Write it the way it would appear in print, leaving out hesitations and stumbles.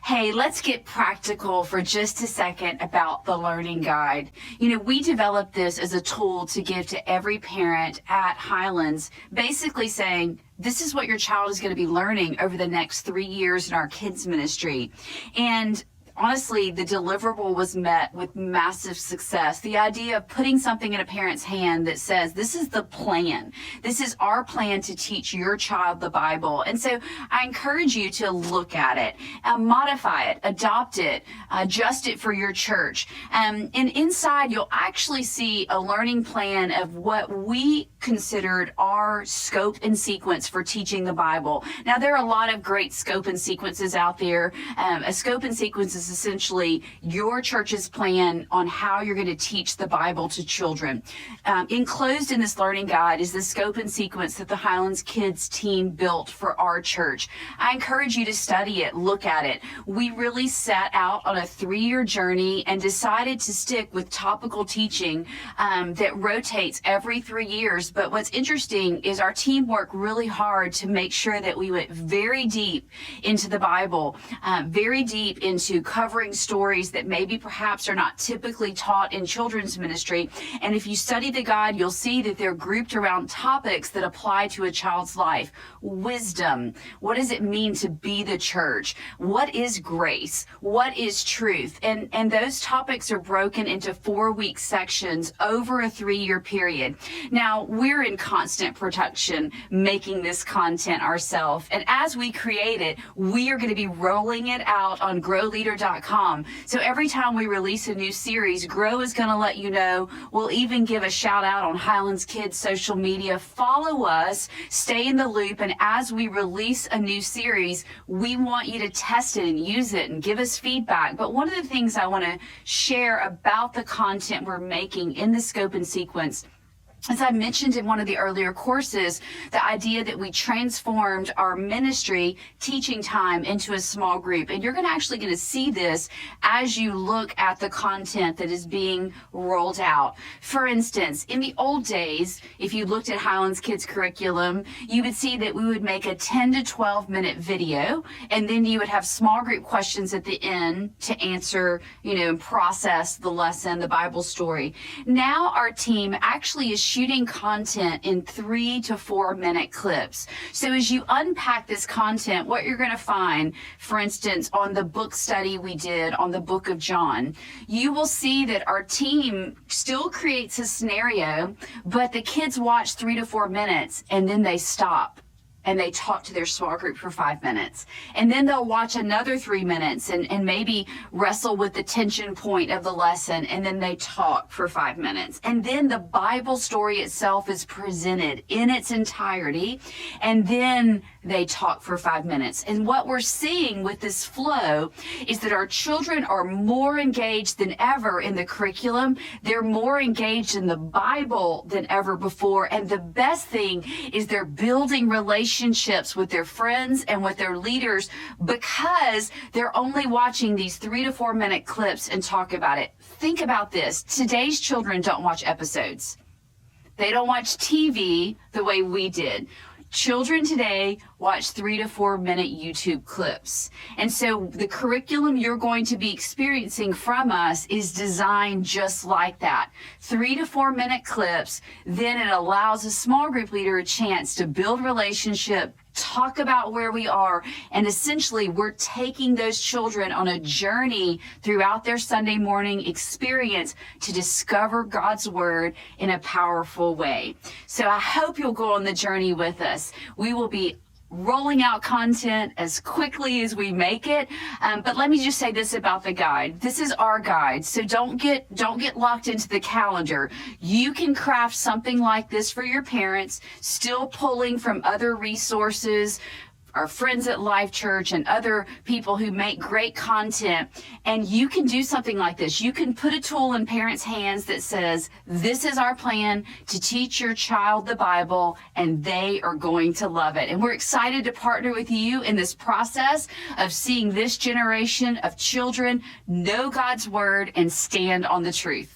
Hey, let's get practical for just a second about the learning guide. We developed this as a tool to give to every parent at Highlands, basically saying, this is what your child is going to be learning over the next 3 years in our kids ministry. And honestly, the deliverable was met with massive success. The idea of putting something in a parent's hand that says, this is the plan. This is our plan to teach your child the Bible. And so I encourage you to look at it, modify it, adopt it, adjust it for your church. And inside, you'll actually see a learning plan of what we considered our scope and sequence for teaching the Bible. Now, there are a lot of great scope and sequences out there. A scope and sequence is essentially your church's plan on how you're going to teach the Bible to children. Enclosed in this learning guide is the scope and sequence that the Highlands Kids team built for our church. I encourage you to study it, look at it. We really set out on a 3-year journey and decided to stick with topical teaching that rotates every 3 years. But what's interesting is our team worked really hard to make sure that we went very deep into the Bible, very deep into covering stories that maybe perhaps are not typically taught in children's ministry. And if you study the guide, you'll see that they're grouped around topics that apply to a child's life. Wisdom. What does it mean to be the church? What is grace? What is truth? And those topics are broken into 4-week sections over a 3-year period. Now, we're in constant production making this content ourselves. And as we create it, we are going to be rolling it out on growleader.com. So every time we release a new series, Grow is going to let you know. We'll even give a shout out on Highlands Kids social media. Follow us, stay in the loop, and as we release a new series, we want you to test it and use it and give us feedback. But one of the things I want to share about the content we're making in the scope and sequence, as I mentioned in one of the earlier courses, the idea that we transformed our ministry teaching time into a small group. And you're actually going to see this as you look at the content that is being rolled out. For instance, in the old days, if you looked at Highlands Kids curriculum, you would see that we would make a 10 to 12 minute video, and then you would have small group questions at the end to answer, and process the lesson, the Bible story. Now our team actually is shooting content in 3 to 4 minute clips. So as you unpack this content, what you're going to find, for instance, on the book study we did on the book of John, you will see that our team still creates a scenario, but the kids watch 3 to 4 minutes and then they stop and they talk to their small group for 5 minutes. And then they'll watch another 3 minutes and maybe wrestle with the tension point of the lesson, and then they talk for 5 minutes. And then the Bible story itself is presented in its entirety, and then they talk for 5 minutes. And what we're seeing with this flow is that our children are more engaged than ever in the curriculum. They're more engaged in the Bible than ever before. And the best thing is they're building relationships with their friends and with their leaders because they're only watching these 3 to 4 minute clips and talk about it. Think about this. Today's children don't watch episodes. They don't watch TV the way we did. Children today watch 3 to 4 minute YouTube clips. And so the curriculum you're going to be experiencing from us is designed just like that. 3 to 4 minute clips, then it allows a small group leader a chance to build relationship, talk about where we are, and essentially we're taking those children on a journey throughout their Sunday morning experience to discover God's Word in a powerful way. So I hope you'll go on the journey with us. We will be rolling out content as quickly as we make it. But let me just say this about the guide. This is our guide, so don't get locked into the calendar. You can craft something like this for your parents, still pulling from other resources, our friends at Life Church and other people who make great content. And you can do something like this. You can put a tool in parents' hands that says, this is our plan to teach your child the Bible, and they are going to love it. And we're excited to partner with you in this process of seeing this generation of children know God's Word and stand on the truth.